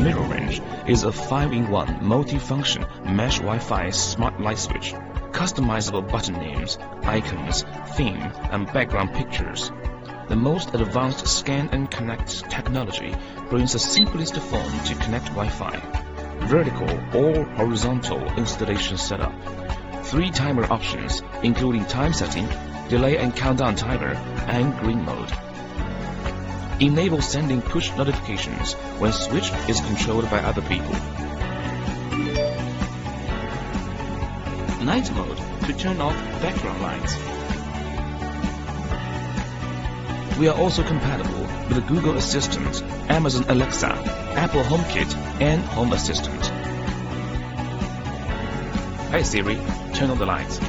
Middle range is a 5-in-1 multi-function mesh Wi-Fi smart light switch, customizable button names, icons, theme, and background pictures. The most advanced scan and connect technology brings the simplest form to connect Wi-Fi. Vertical or horizontal installation setup. 3 timer options, including time setting, delay and countdown timer, and green mode. Enable sending push notifications when switch is controlled by other people. Night mode to turn off background lights. We are also compatible with Google Assistant, Amazon Alexa, Apple HomeKit, and Home Assistant. Hey Siri, turn on the lights.